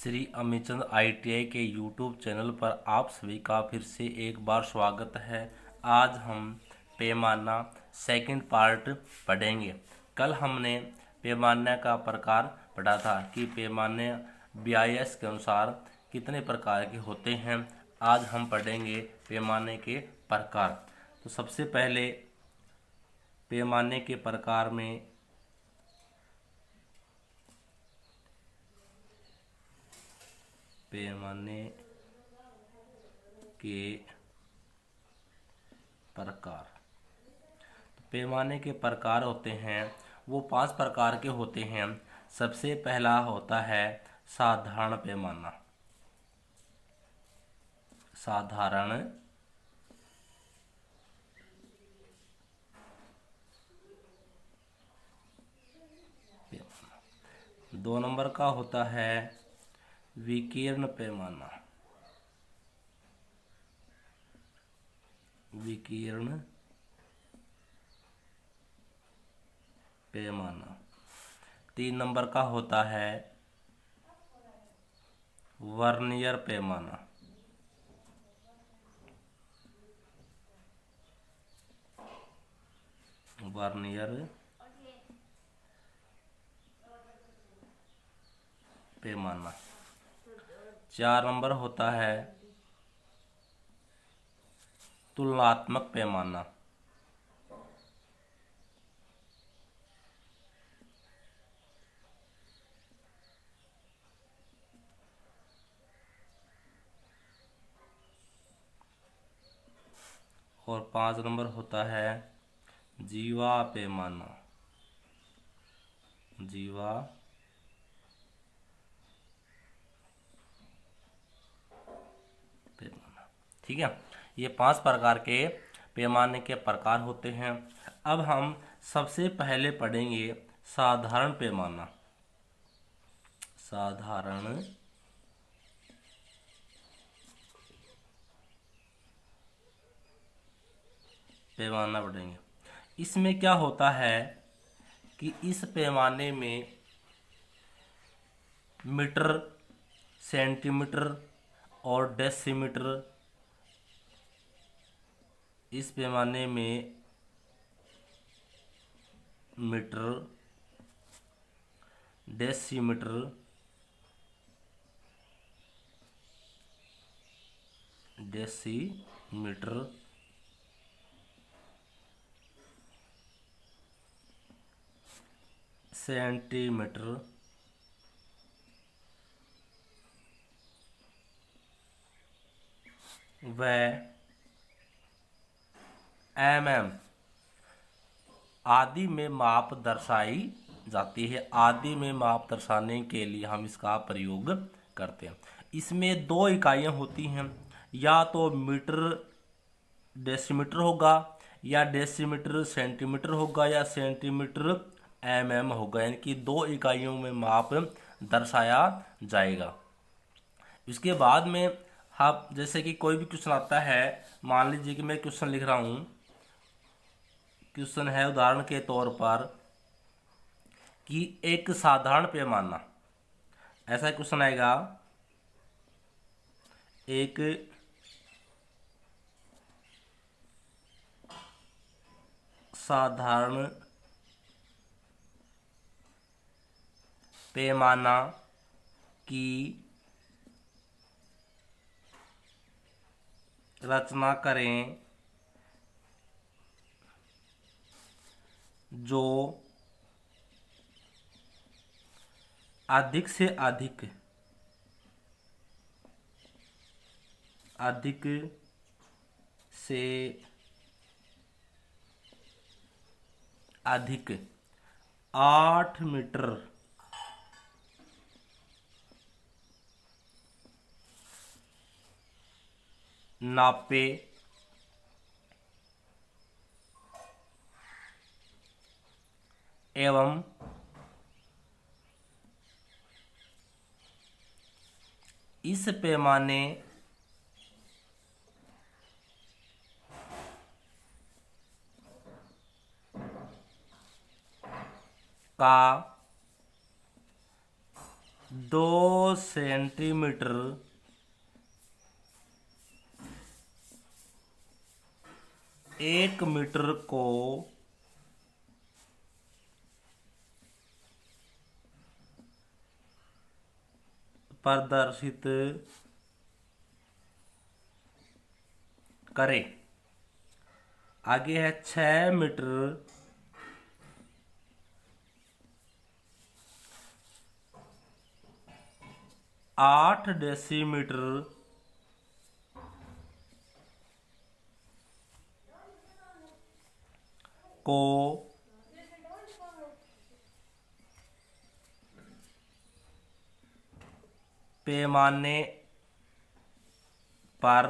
Shri अमितचंद ITI के YouTube channel पर आप सभी का फिर से एक बार स्वागत है। आज हम पैमाना सेकंड पार्ट पढ़ेंगे। कल हमने पैमाने का प्रकार पढ़ा था कि पैमाने BIS के अनुसार कितने प्रकार के होते हैं। आज हम पढ़ेंगे पैमाने के प्रकार। तो सबसे पहले पैमाने के प्रकार में पैमाने के प्रकार पैमाने के प्रकार होते हैं, वो 5 प्रकार के होते हैं। सबसे पहला होता है साधारण पैमाना। साधारण पैमाना। 2 नंबर का होता है विकीर्ण पैमाना। विकीर्ण पैमाना। 3 नंबर का होता है वर्नियर पैमाना। वर्नियर पैमाना। 4 नंबर होता है तुलनात्मक पैमाना। और 5 नंबर होता है जीवा पैमाना। जीवा पैमाना। ठीक है, ये 5 प्रकार के पैमाने के प्रकार होते हैं। अब हम सबसे पहले पढ़ेंगे साधारण पैमाना। साधारण पैमाना पढ़ेंगे। इसमें क्या होता है कि इस पैमाने में मीटर, सेंटीमीटर और डेसीमीटर, इस पैमाने में मीटर, डेसीमीटर, डेसीमीटर, सेंटीमीटर, व mm आदि में माप दर्शाई जाती है। आदि में माप दर्शाने के लिए हम इसका प्रयोग करते हैं। इसमें 2 इकाइयाँ होती हैं, या तो मीटर डेसीमीटर होगा, या डेसीमीटर सेंटीमीटर होगा, या सेंटीमीटर mm होगा। यानी कि 2 इकाइयों में माप दर्शाया जाएगा। इसके बाद में आप जैसे कि कोई भी क्वेश्चन आता है, मान लीजिए कि मैं क्वेश्चन लिख रहा हूँ। क्वेश्चन है उदाहरण के तौर पर कि एक साधारण पैमाना, ऐसा क्वेश्चन आएगा। एक साधारण पैमाना की रचना करें जो अधिक से अधिक अधिक 8 मीटर नापे एवं इस पैमाने का 2 सेंटीमीटर एक मीटर को प्रदर्शित करे। आगे है 6 मीटर आठ डेसीमीटर को पैमाने पर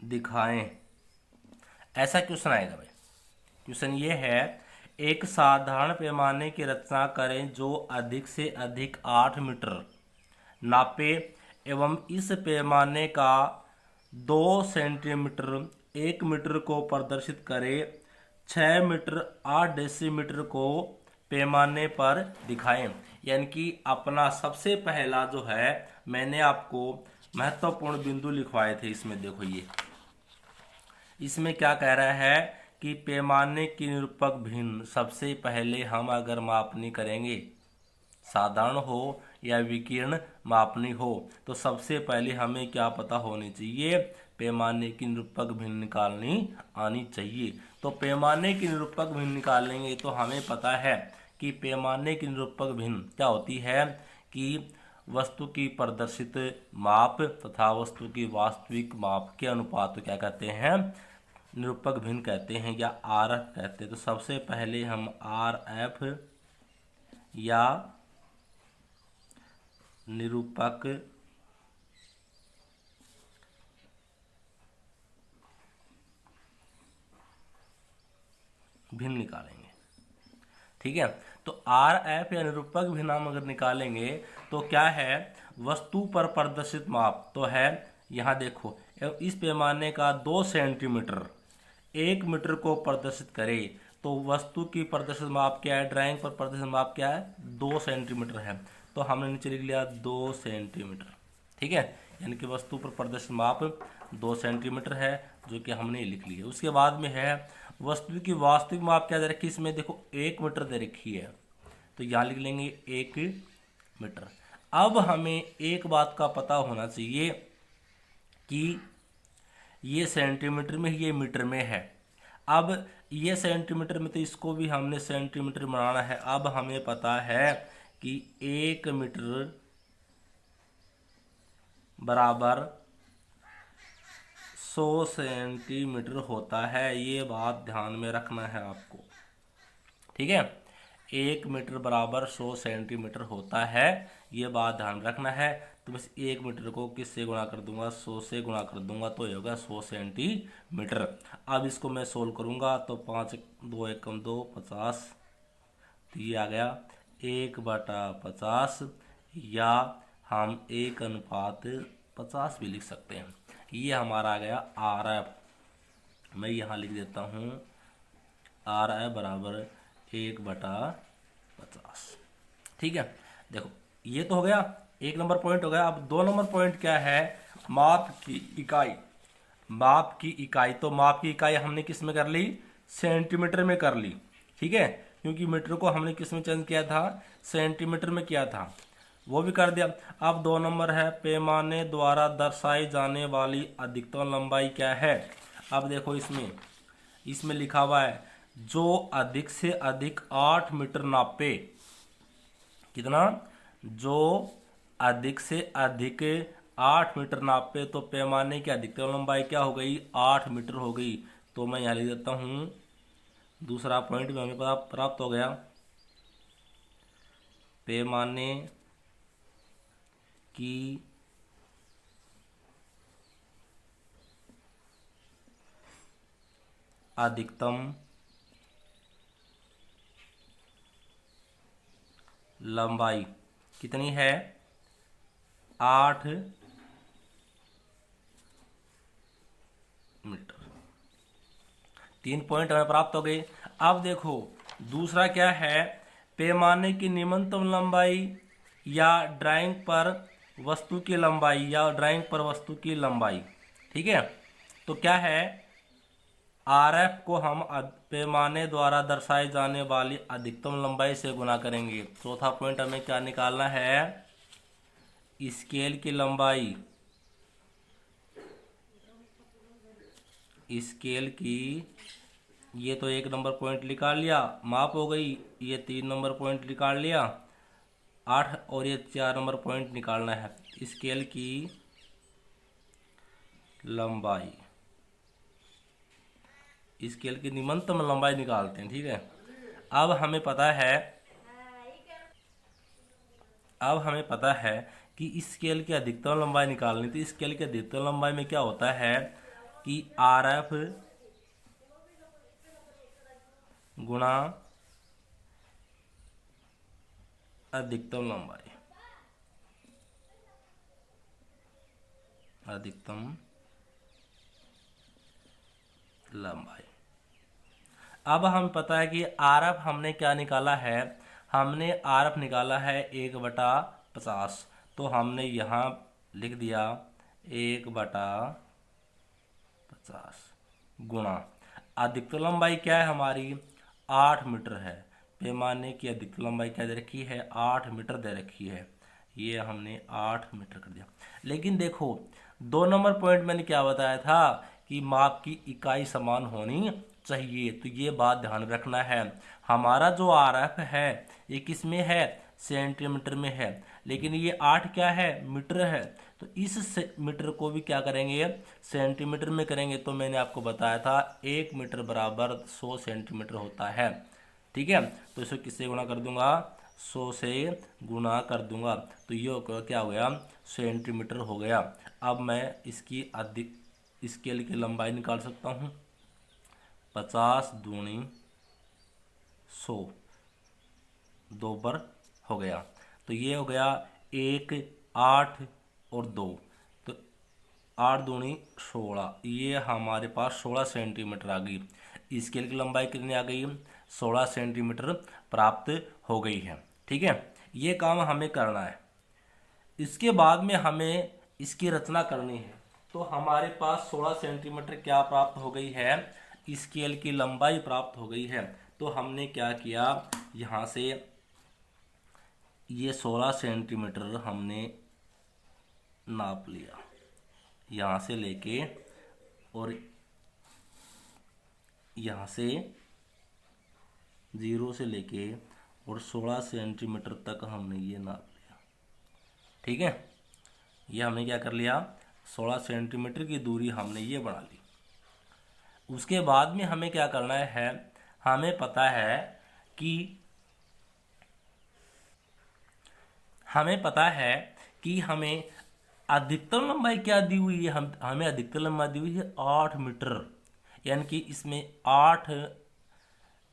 दिखाएं। ऐसा क्वेश्चन आएगा भाई। क्वेश्चन ये है, एक साधारण पैमाने की रचना करें जो अधिक से अधिक 8 मीटर नापे एवं इस पैमाने का 2 सेंटीमीटर 1 मीटर को प्रदर्शित करे। 6 मीटर 8 डेसीमीटर को पैमाने पर दिखाएं। यानी कि अपना सबसे पहला जो है, मैंने आपको महत्वपूर्ण बिंदु लिखवाए थे। इसमें देखो, ये इसमें क्या कह रहा है कि पैमाने की निरूपक भिन्न सबसे पहले हम अगर मापनी करेंगे, साधारण हो या विकीर्ण मापनी हो, तो सबसे पहले हमें क्या पता होनी चाहिए, पैमाने की निरूपक भिन्न निकालनी आनी चाहिए। तो पैमाने की निरूपक भिन्न निकालेंगे तो हमें पता है कि पैमाने की निरूपक भिन्न क्या होती है कि वस्तु की प्रदर्शित माप तथा वस्तु की वास्तविक माप के अनुपात को क्या कहते हैं, निरूपक भिन्न कहते हैं या आर एफ कहते हैं। तो सबसे पहले हम आर एफ या निरूपक भिन्न निकालेंगे। ठीक है, तो आर एफ या निरूपक भिन्न हम अगर निकालेंगे तो क्या है, वस्तु पर प्रदर्शित माप तो है, यहाँ देखो, इस पैमाने का 2 सेंटीमीटर 1 मीटर को प्रदर्शित करे। तो वस्तु की प्रदर्शित माप क्या है, ड्राइंग पर प्रदर्शित माप क्या है, 2 सेंटीमीटर है। तो हमने नीचे लिख लिया 2 सेंटीमीटर। ठीक है, यानी कि वस्तु पर प्रदर्शित माप 2 सेंटीमीटर है, जो कि हमने लिख लिया। उसके बाद में है वस्तु की वास्तविक माप क्या दे रखी है, इसमें देखो 1 मीटर दे रखी है, तो यहाँ लिख लेंगे 1 मीटर। अब हमें एक बात का पता होना चाहिए कि ये सेंटीमीटर में, ये मीटर में है। अब ये सेंटीमीटर में, तो इसको भी हमने सेंटीमीटर बनाना है। अब हमें पता है कि 1 मीटर बराबर 100 सेंटीमीटर होता है। ये बात ध्यान में रखना है आपको। ठीक है, 1 मीटर बराबर 100 सेंटीमीटर होता है, ये बात ध्यान रखना है। तो बस 1 मीटर को किससे गुणा कर दूंगा, 100 से गुणा कर दूंगा, तो ये होगा 100 सेंटीमीटर। अब इसको मैं सोल्व करूंगा तो 5 2 एकम 2 50, तो ये आ गया 1/50, या हम 1:50 भी लिख सकते हैं। ये हमारा आ गया आर एफ। मैं यहाँ लिख देता हूँ आर एफ बराबर 1/50। ठीक है, देखो ये तो हो गया, 1 नंबर पॉइंट हो गया। अब 2 नंबर पॉइंट क्या है, माप की इकाई। माप की इकाई, तो माप की इकाई हमने किस में कर ली, सेंटीमीटर में कर ली। ठीक है, क्योंकि मीटर को हमने किस में चेंज किया था, सेंटीमीटर में किया था, वो भी कर दिया। अब 2 नंबर है, पैमाने द्वारा दर्शाई जाने वाली अधिकतम लंबाई क्या है। अब देखो इसमें लिखा हुआ है, जो अधिक से अधिक 8 मीटर नापे। कितना, जो अधिक से अधिक 8 मीटर नापे, तो पैमाने की अधिकतम लंबाई क्या हो गई, 8 मीटर हो गई। तो मैं यहाँ लिख देता हूँ, दूसरा पॉइंट भी हमें प्राप्त हो गया। पैमाने की अधिकतम लंबाई कितनी है, 8 मीटर। 3 पॉइंट हमें प्राप्त हो गए। अब देखो दूसरा क्या है, पैमाने की न्यूनतम लंबाई या ड्राइंग पर वस्तु की लंबाई या ड्राइंग पर वस्तु की लंबाई। ठीक है, तो क्या है, आरएफ को हम पैमाने द्वारा दर्शाई जाने वाली अधिकतम लंबाई से गुना करेंगे। चौथा पॉइंट हमें क्या निकालना है, स्केल की लंबाई, स्केल की, ये तो 1 नंबर पॉइंट निकाल लिया, माप हो गई, ये 3 नंबर पॉइंट निकाल लिया, 8 और ये 4 नंबर पॉइंट निकालना है, स्केल की लंबाई, स्केल की न्यूनतम लंबाई निकालते हैं। ठीक है, अब हमें पता है कि स्केल की अधिकतम लंबाई निकालनी। तो स्केल की अधिकतम लंबाई में क्या होता है कि आरएफ गुणा अधिकतम लंबाई, अधिकतम लंबाई। अब हमें पता है कि आरएफ हमने क्या निकाला है, हमने आरएफ निकाला है 1/50। तो हमने यहाँ लिख दिया 1/50 गुणा अधिकतम लंबाई क्या है हमारी, 8 मीटर है। पैमाने की अधिकतम लंबाई क्या दे रखी है, 8 मीटर दे रखी है, ये हमने 8 मीटर कर दिया। लेकिन देखो 2 नंबर पॉइंट मैंने क्या बताया था कि माप की इकाई समान होनी चाहिए, तो ये बात ध्यान रखना है। हमारा जो आरएफ है ये किस में है, सेंटीमीटर में है, लेकिन ये 8 क्या है, मीटर है। तो इस मीटर को भी क्या करेंगे, सेंटीमीटर में करेंगे। तो मैंने आपको बताया था 1 मीटर बराबर 100 सेंटीमीटर होता है। ठीक है, तो इसे किससे गुणा कर दूंगा, 100 से गुणा कर दूंगा, तो ये क्या हो गया, सेंटीमीटर हो गया। अब मैं इसकी अधिक स्केल की लंबाई निकाल सकता हूँ, 50 दूनी 100, 2 पर हो गया, तो ये हो गया 1, 8 और 2, तो 8 दूनी 16, ये हमारे पास 16 सेंटीमीटर आ गई। स्केल की लंबाई कितनी आ गई, 16 सेंटीमीटर प्राप्त हो गई है। ठीक है, ये काम हमें करना है। इसके बाद में हमें इसकी रचना करनी है। तो हमारे पास 16 सेंटीमीटर क्या प्राप्त हो गई है, स्केल की लंबाई प्राप्त हो गई है। तो हमने क्या किया, यहाँ से ये 16 सेंटीमीटर हमने नाप लिया, यहाँ से लेके और यहाँ से 0 से लेके और 16 सेंटीमीटर तक हमने ये नाप लिया। ठीक है, ये हमने क्या कर लिया, 16 सेंटीमीटर की दूरी हमने ये बना ली। उसके बाद में हमें क्या करना है, हमें पता है कि हमें अधिकतम लंबाई क्या दी हुई है, हमें अधिकतम लंबाई दी हुई है 8 मीटर, यानी कि इसमें 8,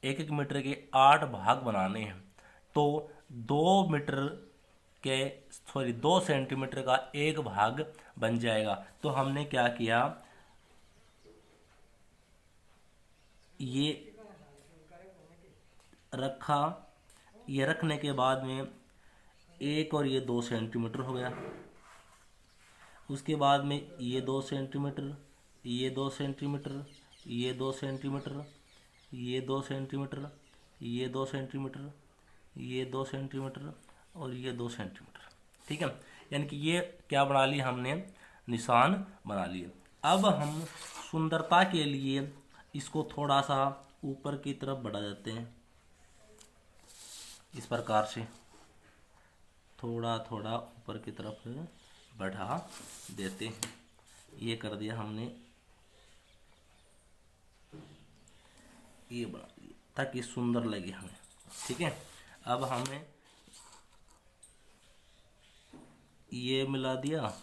एक मीटर के 8 भाग बनाने हैं। तो 2 सेंटीमीटर का एक भाग बन जाएगा। तो हमने क्या किया, ये रखा, ये रखने के बाद में 1 और ये 2 सेंटीमीटर हो गया। उसके बाद में ये 2 सेंटीमीटर, ये 2 सेंटीमीटर, ये 2 सेंटीमीटर, ये 2 सेंटीमीटर, ये 2 सेंटीमीटर, ये 2 सेंटीमीटर और ये 2 सेंटीमीटर। ठीक है, यानी कि ये क्या बना लिया हमने, निशान बना लिए। अब हम सुंदरता के लिए इसको थोड़ा सा ऊपर की तरफ बढ़ा देते हैं, इस प्रकार से थोड़ा थोड़ा ऊपर की तरफ बढ़ा देते हैं। ये कर दिया हमने, ये बना दिया ताकि सुंदर लगे हमें। ठीक है, अब हमें ये मिला दिया,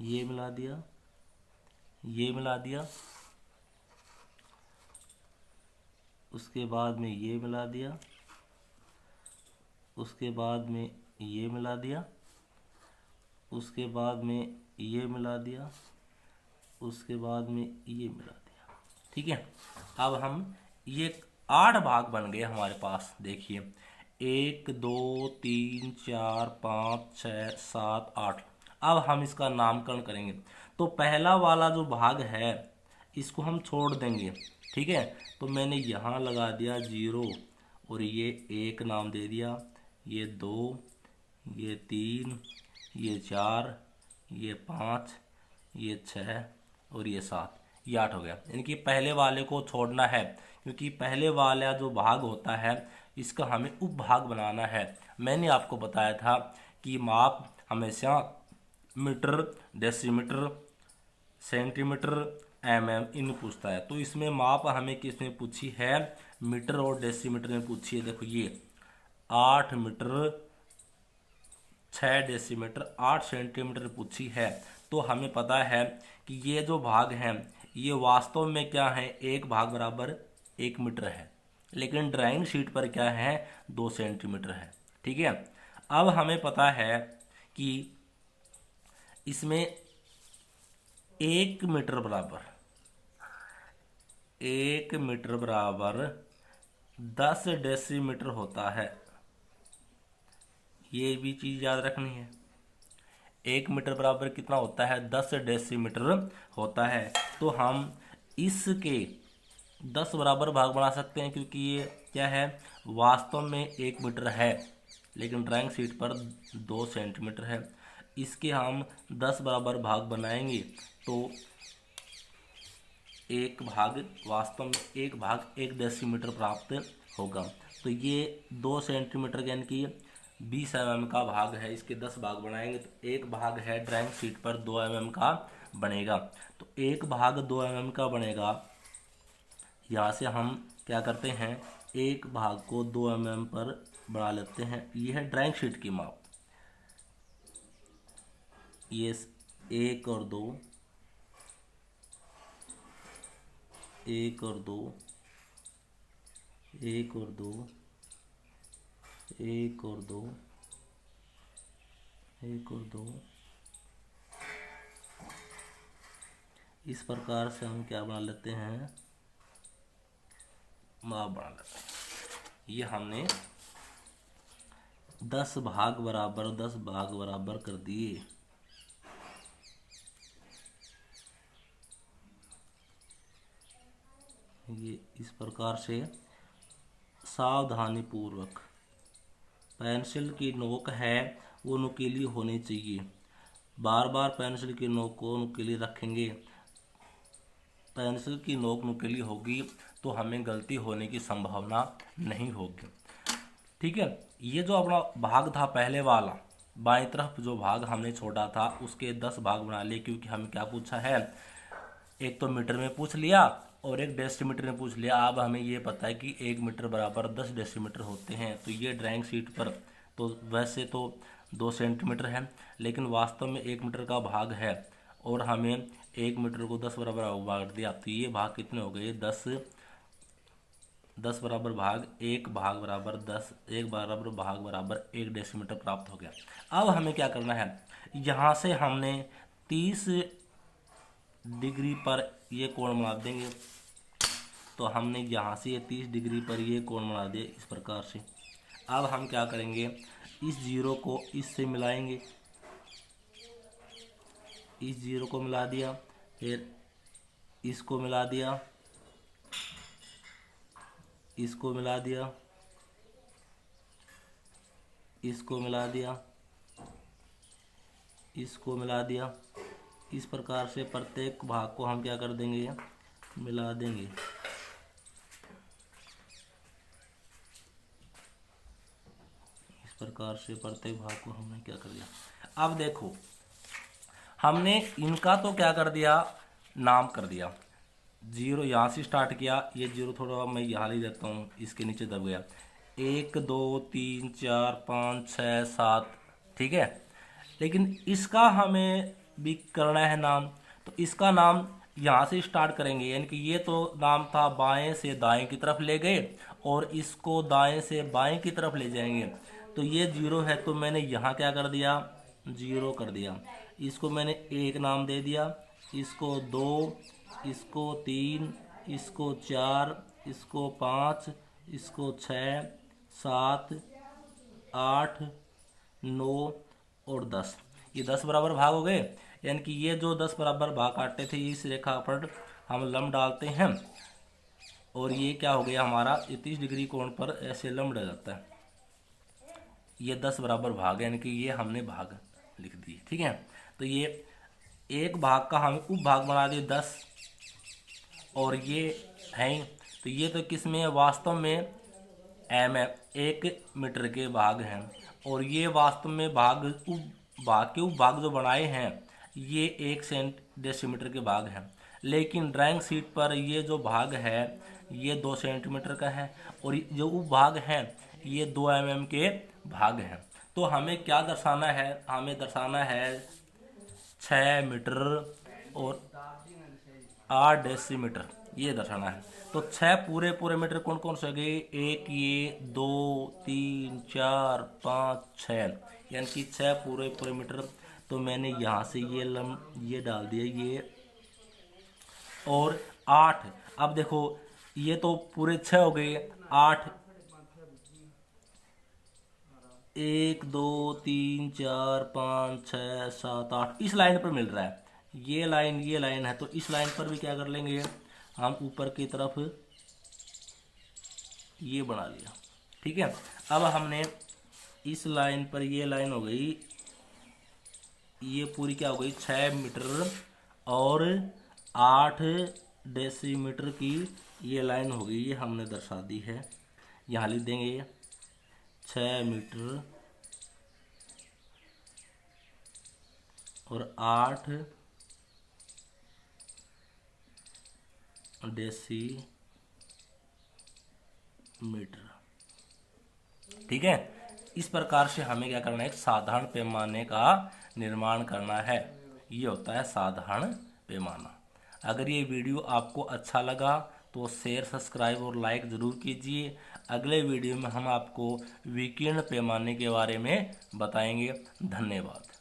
ये मिला दिया, ये मिला दिया, उसके बाद में ये मिला दिया, उसके बाद में ये मिला दिया, उसके बाद में ये मिला दिया, उसके बाद में ये मिला दिया। ठीक है, अब हम ये 8 भाग बन गए हमारे पास। देखिए 1 2 3 4 5 6 7 8। अब हम इसका नामकरण करेंगे। तो पहला वाला जो भाग है इसको हम छोड़ देंगे, ठीक है। तो मैंने यहाँ लगा दिया 0 और ये 1 नाम दे दिया, ये 2, ये 3, ये 4, ये 5, ये 6 और ये 7, ये 8 हो गया। यानी कि पहले वाले को छोड़ना है, क्योंकि पहले वाला जो भाग होता है इसका हमें उपभाग बनाना है। मैंने आपको बताया था कि माप हमेशा मीटर, डेसीमीटर, सेंटीमीटर, इन पूछता है। तो इसमें माप हमें किसमें पूछी है? मीटर और डेसीमीटर में पूछी है। देखो ये 8 मीटर 6 डेसीमीटर 8 सेंटीमीटर पूछी है। तो हमें पता है कि ये जो भाग हैं ये वास्तव में क्या है, 1 भाग बराबर 1 मीटर है, लेकिन ड्राइंग शीट पर क्या है, 2 सेंटीमीटर है, ठीक है। अब हमें पता है कि इसमें 1 मीटर बराबर 10 डेसीमीटर होता है। ये भी चीज़ याद रखनी है। 1 मीटर बराबर कितना होता है? 10 डेसीमीटर होता है। तो हम इसके 10 बराबर भाग बना सकते हैं, क्योंकि ये क्या है, वास्तव में 1 मीटर है, लेकिन ड्राइंग शीट पर 2 सेंटीमीटर है। इसके हम 10 बराबर भाग बनाएंगे तो एक भाग वास्तव में 1 भाग 1 डेसीमीटर प्राप्त होगा। तो ये 2 सेंटीमीटर यानी कि 20 mm का भाग है। इसके 10 भाग बनाएंगे तो 1 भाग है ड्राइंग शीट पर 2 mm का बनेगा। तो 1 भाग 2 mm का बनेगा। यहाँ से हम क्या करते हैं, 1 भाग को 2 mm पर बढ़ा लेते हैं। ये है ड्राइंग शीट की माप। ये 1 और 2, 1 और 2, 1 और 2, 1 और 2, 1 और 2। इस प्रकार से हम क्या बना लेते हैं, माप बना लेते हैं। ये हमने 10 भाग बराबर कर दिए। ये इस प्रकार से सावधानी पूर्वक, पेंसिल की नोक है वो नुकीली होनी चाहिए। बार बार पेंसिल की नोक को नुकीली रखेंगे। पेंसिल की नोक नुकीली होगी तो हमें गलती होने की संभावना नहीं होगी, ठीक है। ये जो अपना भाग था पहले वाला, बाईं तरफ जो भाग हमने छोड़ा था उसके 10 भाग बना लिए, क्योंकि हमें क्या पूछा है, एक तो मीटर में पूछ लिया और एक डेसीमीटर में पूछ लिया। अब हमें ये पता है कि 1 मीटर बराबर 10 डेसीमीटर होते हैं। तो ये ड्राइंग शीट पर तो वैसे तो 2 सेंटीमीटर है, लेकिन वास्तव में 1 मीटर का भाग है और हमें 1 मीटर को 10 बराबर बांट दिया। तो ये भाग कितने हो गए, 10 बराबर भाग 1 भाग बराबर 10, 1 बराबर भाग बराबर 1 डेसीमीटर प्राप्त हो गया। अब हमें क्या करना है, यहाँ से हमने 30 डिग्री पर ये कोण बना देंगे। तो हमने यहाँ से ये 30 डिग्री पर ये कोण बना दिया इस प्रकार से। अब हम क्या करेंगे, इस 0 को इससे मिलाएंगे, इस 0 को मिला दिया, फिर इसको मिला दिया, इसको मिला दिया, इसको मिला दिया, इसको मिला दिया। इस प्रकार से प्रत्येक भाग को हम क्या कर देंगे, मिला देंगे। इस प्रकार से प्रत्येक भाग को हमने क्या कर दिया। अब देखो हमने इनका तो क्या कर दिया, नाम कर दिया। 0 यहाँ से स्टार्ट किया, ये 0 थोड़ा मैं यहाँ ले देता हूँ, इसके नीचे दब गया। 1 2 3 4 5 6 7, ठीक है। लेकिन इसका हमें भी करना है नाम। तो इसका नाम यहाँ से स्टार्ट करेंगे, यानी कि ये तो नाम था, बाएं से दाएं की तरफ ले गए और इसको दाएं से बाएं की तरफ ले जाएंगे। तो ये 0 है तो मैंने यहाँ क्या कर दिया, 0 कर दिया। इसको मैंने 1 नाम दे दिया, इसको 2, इसको 3, इसको 4, इसको 5, इसको 6, 7, 8, 9 और 10, ये 10 बराबर भाग हो गए। यानी कि ये जो 10 बराबर भाग काटे थे इस रेखा पर हम लंब डालते हैं और ये क्या हो गया हमारा 30 डिग्री कोण पर ऐसे लंब डल जाता है। ये 10 बराबर भाग यानी कि ये हमने भाग लिख दिए। ठीक है, तो ये एक भाग का हम उप भाग बना दिए 10 और ये है, तो ये तो किस में वास्तव में एम है, 1 मीटर के भाग हैं और ये वास्तव में भाग उप भाग जो बनाए हैं ये 1 डेसीमीटर के भाग हैं, लेकिन ड्राइंग शीट पर ये जो भाग है ये 2 सेंटीमीटर का है और जो उप भाग हैं ये 2 mm के भाग हैं। तो हमें क्या दर्शाना है, हमें दर्शाना है 6 मीटर और 8 डेसीमीटर, ये दर्शाना है। तो 6 पूरे पूरे मीटर कौन कौन से गए, 1 ये, 2, 3, 4, 5, 6, यानी कि 6 पूरे पूरे मीटर। तो मैंने यहाँ से ये डाल दिया ये और 8। अब देखो ये तो पूरे 6 हो गए, 8, 1, 2, 3, 4, 5, 6, 7, 8 इस लाइन पर मिल रहा है। ये लाइन है तो इस लाइन पर भी क्या कर लेंगे हम, ऊपर की तरफ ये बना लिया। ठीक है, अब हमने इस लाइन पर, ये लाइन हो गई, ये पूरी क्या हो गई 6 मीटर और 8 डेसीमीटर की ये लाइन हो गई, ये हमने दर्शा दी है। यहाँ लिख देंगे 6 मीटर और 8 डेसीमीटर। ठीक है, इस प्रकार से हमें क्या करना है, एक साधारण पैमाने का निर्माण करना है। ये होता है साधारण पैमाना। अगर ये वीडियो आपको अच्छा लगा तो शेयर, सब्सक्राइब और लाइक ज़रूर कीजिए। अगले वीडियो में हम आपको विकीर्ण पैमाने के बारे में बताएंगे। धन्यवाद।